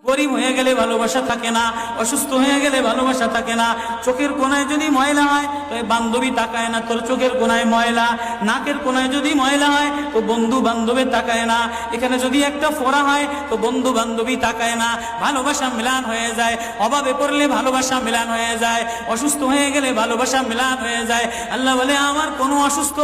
গরিব হয়ে গেলে ভালোবাসা থাকে না, অসুস্থ হয়ে গেলে ভালোবাসা থাকে না। চোখের কোনায় যদি ময়লা হয় তো বান্ধবী তাকায় না তোর চোখের কোনায় ময়লা, নাকের কোনায় যদি ময়লা হয় তো বন্ধু বান্ধবে তাকায় না, এখানে যদি একটা ফোড়া হয় তো বন্ধু বান্ধবী তাকায় না। ভালোবাসা মিলান হয়ে যায়, অভাবে পড়লে ভালোবাসা মিলান হয়ে যায়, অসুস্থ হয়ে গেলে ভালোবাসা মিলান হয়ে যায়। আল্লাহ বলে আমার কোনো অসুস্থ,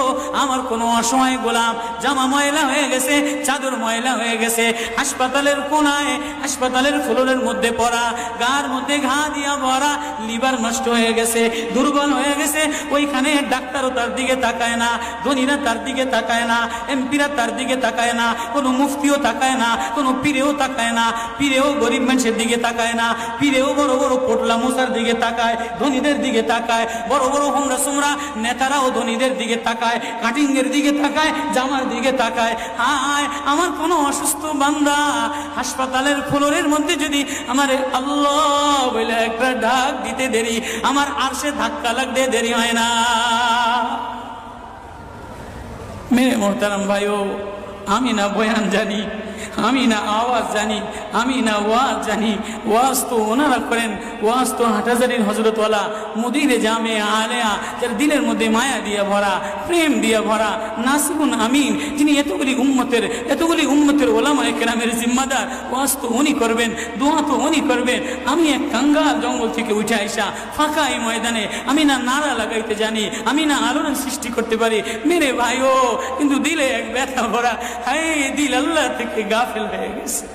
আমার কোনো অসহায় গোলাম জামা ময়লা হয়ে গেছে, চাদর ময়লা হয়ে গেছে, হাসপাতালের কোনায় হাসপাতালের ফ্লোরের মধ্যে পড়া, গার মধ্যে ঘা দিয়া ভরা, লিভার নষ্ট হয়ে গেছে, দুর্বল হয়ে গেছে, ওইখানে ডাক্তারও তার দিকে তাকায় না, ধনীরা তার দিকে তাকায় না, এমপিরা তার দিকে তাকায় না, কোনো মুফতিও তাকায় না, কোনো পীরেও তাকায় না, পীরেও গরিব মানুষের দিকে তাকায় না, পীরেও বড় বড় পোটলা মশার দিকে তাকায়, ধনীদের দিকে তাকায়, বড় বড় হোমরা সোমরা নেতারাও ধনীদের দিকে তাকায়, কাটিং এর দিকে তাকায়, জামার দিকে তাকায়। হায় আমার কোনো অসুস্থ বান্দা হাসপাতালের ফ্লোরের মধ্যে যদি আমার আল্লাহ বলে একটা ডাক দিতে দেরি, আমার আরশে ধাক্কা লাগতে দেরি হয় না। মেরে মোহতারাম ভাইও, আমি না বয়ান জানি, আমি না আওয়াজ জানি, আমি না ওয়াজ জানি, ওয়াজ তো ওনারা করেন, ওয়াজ তো হাটাজারির হজরতওয়ালা মুদিরে জামে আলেয়া, যার দিলের মধ্যে মায়া দিয়ে ভরা, প্রেম দিয়ে ভরা, নাসিবুন আমিন, যিনি এতগুলি উম্মতের ওলামায়ে কেরামের জিম্মাদার, ওয়াজ তো উনি করবেন, দোয়া তো উনি করবেন। আমি এক কাঙ্গাল জঙ্গল থেকে উঠে আইসা ফাঁকা এই ময়দানে আমি না নারা লাগাইতে জানি, আমি না আলোড়ন সৃষ্টি করতে পারি মেরে ভাইও, কিন্তু দিলে এক ব্যথা ভরা, হায় দিল আল্লাহ থেকে গাফিল হয়ে গেছে,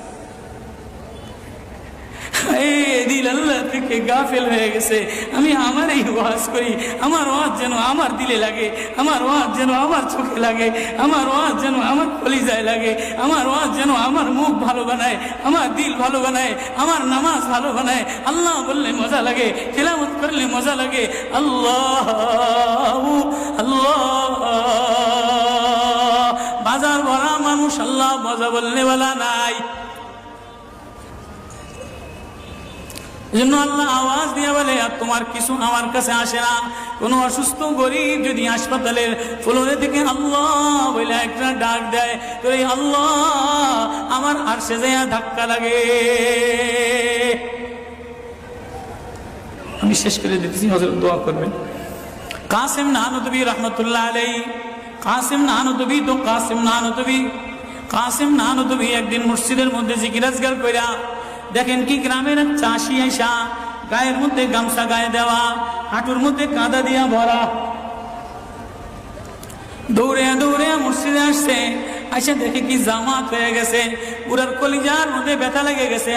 দিল আল্লাহ থেকে গাফিল হয়ে গেছে। আমি আমার এই ওয়াজ করি, আমার ওয়াজ যেন আমার দিলে লাগে, আমার ওয়াজ যেন আমার চোখে লাগে, আমার ওয়াজ যেন আমার কলিজায় লাগে, আমার ওয়াজ যেন আমার মুখ ভালো বানায়, আমার দিল ভালো বানায়, আমার নামাজ ভালো বানায়। আল্লাহ বললে মজা লাগে, তিলাওয়াত করলে মজা লাগে। আল্লাহ আল্লাহ, বাজার ভরা মানুষ, আল্লাহ মজা বললে বলা নাই। এজন্য আল্লাহ আওয়াজ দিয়ে বলে আর তোমার কিছু আমার কাছে আসে না। কোনো অসুস্থ গরিব যদি হাসপাতালের ফ্লোরে থেকে আল্লাহ বলে একটা ডাক দেয় তো এই আল্লাহ আমার আরশে যায়া ধাক্কা লাগে। আমি শেষ করে দিতেছি, হযরত দোয়া করবেন। কাসিম নানুতুবি রহমতুল্লাহ আলাইহি, কাসিম নানুতুবি একদিন মসজিদের মধ্যে জিকির আজকার কইরা দেখেন কি গ্রামের এক চাষি আইসা গায়ের মধ্যে গামছা গায়ে দেওয়া, হাঁটুর মধ্যে কাদা দিয়া ভরা, দৌড়ে দৌড়ে মসজিদে আসছে, আইসা দেখে কি জামাত হয়ে গেছে, পুরার কলিজার মধ্যে ব্যথা লেগে গেছে।